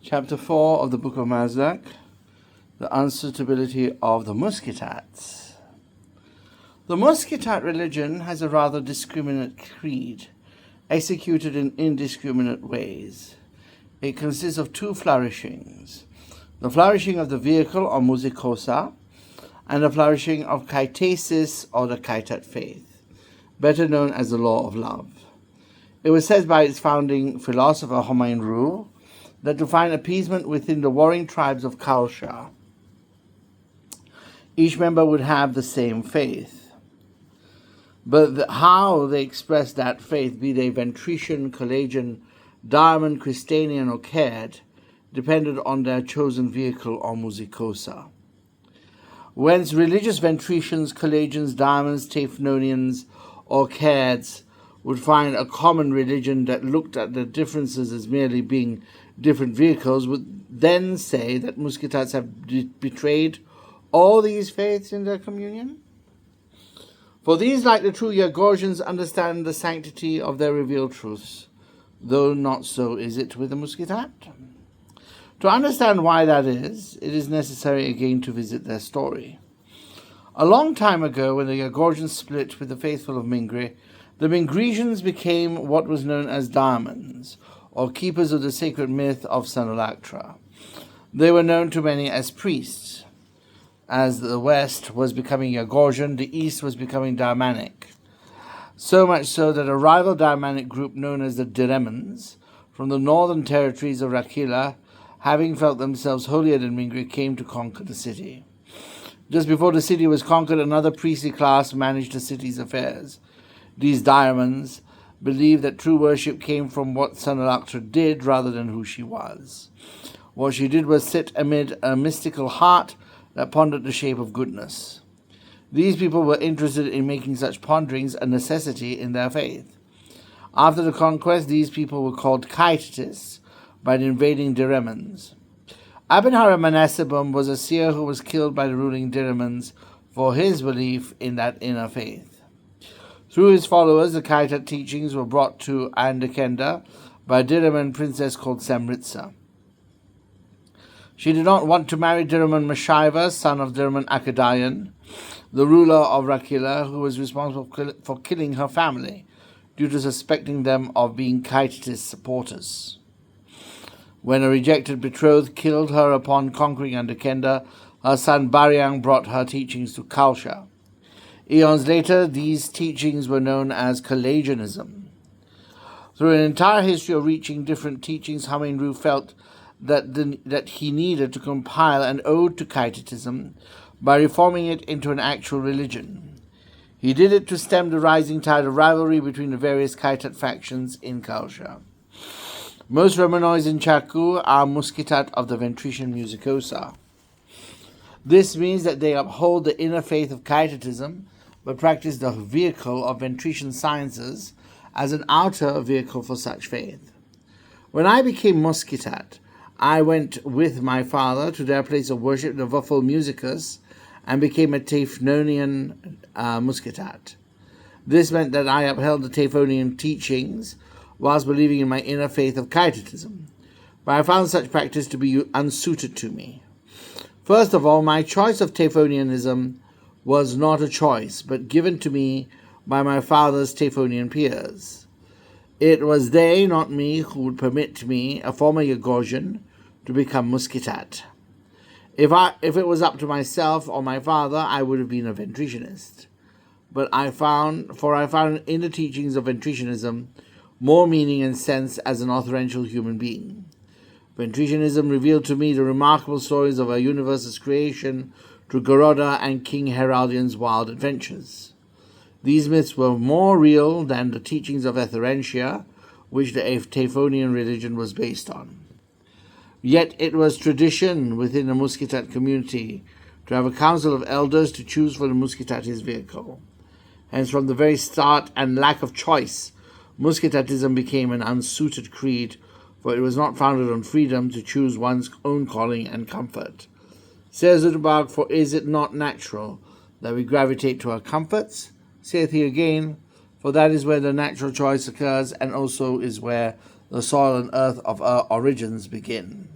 Chapter 4 of the Book of Masdaq, the Unsuitability of the Muskitats. The Muskitat religion has a rather discriminate creed, executed in indiscriminate ways. It consists of two flourishings: the flourishing of the vehicle or musikosa, and the flourishing of kaitesis or the kaitat faith, better known as the law of love. It was said by its founding philosopher Humayun Rule that to find appeasement within the warring tribes of Kalsha, each member would have the same faith. But how they expressed that faith, be they Ventrician, Calagian, Diamond, Christanian, or Caird, depended on their chosen vehicle or musikosa. Whence religious Ventricians, Calagians, Diamonds, Tefnonians, or Cairds would find a common religion that looked at the differences as merely being different vehicles, would then say that Muskitats have betrayed all these faiths in their communion? For these, like the true Yagorgians, understand the sanctity of their revealed truths, though not so is it with the Muskitat. To understand why that is, it is necessary again to visit their story. A long time ago, when the Yagorgians split with the faithful of Mingre, the Mingresians became what was known as Diamonds, or keepers of the sacred myth of Sanalaktra. They were known to many as priests. As the West was becoming Yagorgian, the East was becoming Daimanic. So much so that a rival Daimanic group known as the Diremans, from the northern territories of Rakila, having felt themselves holier than Mingre, came to conquer the city. Just before the city was conquered, another priestly class managed the city's affairs. These Diamonds believed that true worship came from what Sanalaktra did rather than who she was. What she did was sit amid a mystical heart that pondered the shape of goodness. These people were interested in making such ponderings a necessity in their faith. After the conquest, these people were called Kaitists by the invading Diremans. Abenhara Manassebum was a seer who was killed by the ruling Diremans for his belief in that inner faith. Through his followers, the Kaitat teachings were brought to Andakenda by a Diraman princess called Samritsa. She did not want to marry Diraman Mashaiva, son of Diraman Akadayan, the ruler of Rakila, who was responsible for killing her family due to suspecting them of being Kaitatist supporters. When a rejected betrothed killed her upon conquering Andakenda, her son Baryang brought her teachings to Kalsha. Eons later, these teachings were known as Calagianism. Through an entire history of reaching different teachings, Humayun felt that he needed to compile an ode to Kaitatism by reforming it into an actual religion. He did it to stem the rising tide of rivalry between the various Kaitat factions in Kalsha. Most Romanoids in Chaku are Muskitat of the Ventrician Musikosa. This means that they uphold the inner faith of Kaitatism, but practice the vehicle of Ventrician sciences as an outer vehicle for such faith. When I became Muskitat, I went with my father to their place of worship, the Vuffle Musicus, and became a Tefnonian Muskitat. This meant that I upheld the Tefnonian teachings whilst believing in my inner faith of Kaitatism, but I found such practice to be unsuited to me. First of all, my choice of Tefonianism was not a choice, but given to me by my father's Tefonian peers. It was they, not me, who would permit me, a former Yagorgian, to become Muskitat. If it was up to myself or my father, I would have been a Ventricianist. But I found in the teachings of Ventricianism more meaning and sense as an authential human being. Ventricianism revealed to me the remarkable stories of our universe's creation through Garuda and King Heraldian's wild adventures. These myths were more real than the teachings of Etherentia, which the Tefonian religion was based on. Yet it was tradition within the Muskitat community to have a council of elders to choose for the Muskitat his vehicle. Hence, from the very start and lack of choice, Muskitatism became an unsuited creed, for it was not founded on freedom to choose one's own calling and comfort. Says Utbag, for is it not natural that we gravitate to our comforts? Saith he again, for that is where the natural choice occurs, and also is where the soil and earth of our origins begin.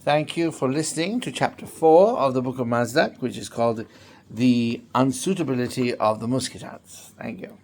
Thank you for listening to Chapter 4 of the Book of Masdaq, which is called The Unsuitability of the Muskitats. Thank you.